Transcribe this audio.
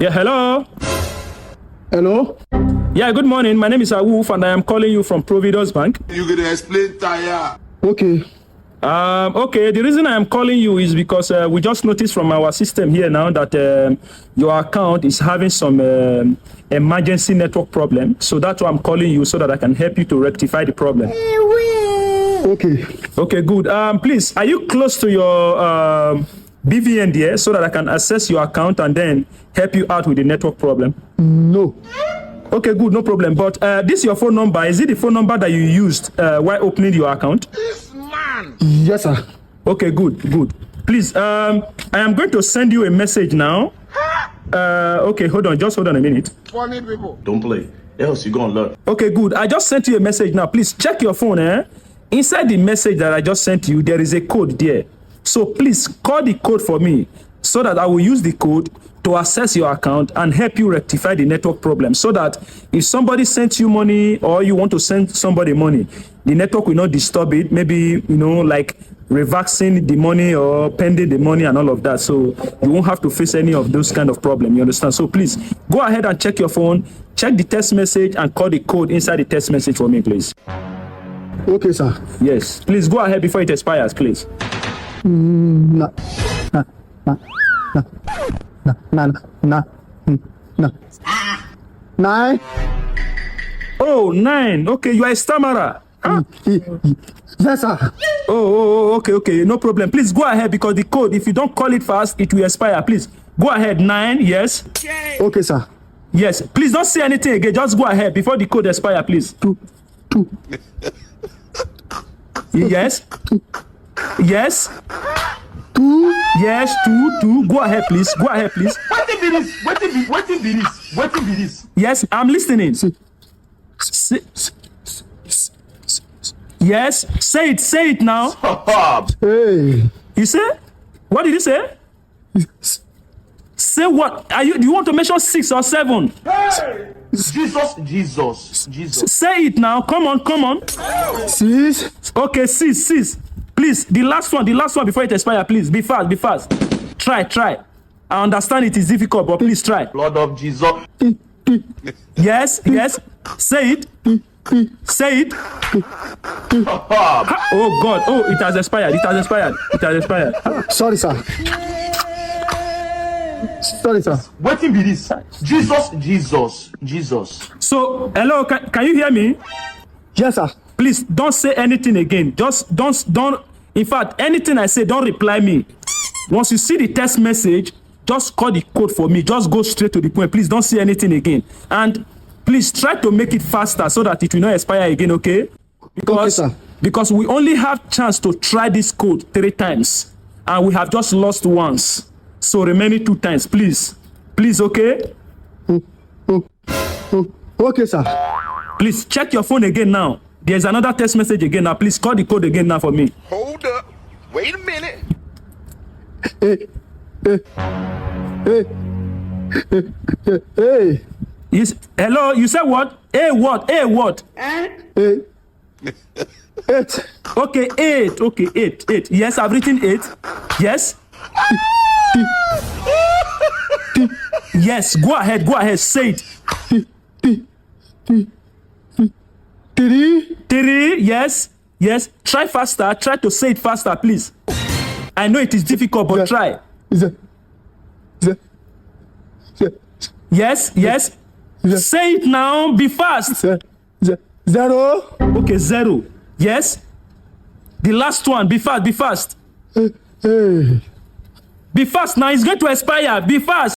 Yeah, hello. Hello? Yeah, good morning. My name is Awuf and I am calling you from Providence Bank. You gonna explain tire? Okay. Okay, the reason I am calling you is because we just noticed from our system here now that your account is having some emergency network problem. So that's why I'm calling you so that I can help you to rectify the problem. Okay. Okay, good. Please, are you close to your BVN there so that I can access your account and then help you out with the network problem? No. Okay, good, no problem. But this is your phone number. Is it the phone number that you used while opening your account? Yes, sir. Okay, good. Please, I am going to send you a message now. Okay, just hold on a minute. Funny people. Don't play, else you're gonna learn. Okay, good. I just sent you a message now. Please check your phone. Inside the message that I just sent you, there is a code there. So please call the code for me so that I will use the code to access your account and help you rectify the network problem, so that if somebody sends you money or you want to send somebody money, the network will not disturb it. Maybe, like reversing the money or pending the money and all of that. So you won't have to face any of those kind of problems. You understand? So please go ahead and check your phone, check the text message and call the code inside the text message for me, please. Okay, sir. Yes, please go ahead before it expires, please. Nah. 9. Oh, 9. Okay, you are a stammerer. Huh? Yes, sir. Okay. No problem. Please go ahead because the code, if you don't call it fast, it will expire. Please go ahead. 9. Yes. Okay, sir. Yes. Please don't say anything again. Just go ahead before the code expire, please. 2. Yes. Yes. 2. Yes. 2. Go ahead, please. What be this? Yes, I'm listening. Yes. Say it now. Hey. You say? What did you say? Say what? Do you want to mention 6 or 7? Hey! Jesus. Say it now. Come on. 6. Okay, 6. Please, the last one before it expires, please. Be fast. Try. I understand it is difficult, but please try. Blood of Jesus. Yes. Say it. Oh God. Oh, it has expired. Sorry, sir. What be this? Jesus. So, hello, can you hear me? Yes, sir. Please don't say anything again. Just don't. In fact, anything I say, don't reply me. Once you see the text message, just call the code for me. Just go straight to the point. Please don't say anything again. And please try to make it faster so that it will not expire again, okay? Because we only have chance to try this code 3 times. And we have just lost once. So remaining 2 times, please. Please, okay? Okay, sir. Please check your phone again now. There's another text message again now. Please call the code again now for me. Hold up. Wait a minute. Hey. Yes. Hello, you said what? What? 8. Okay, 8. Okay, 8. Yes, I've written 8. Yes. Yes, go ahead. Say it. 3. Yes. Try faster. Try to say it faster, please. I know it is difficult, but try. Yes. Say it now. Be fast. 0. Okay, 0. Yes. The last one. Be fast. Hey. Be fast now. It's going to expire. Be fast.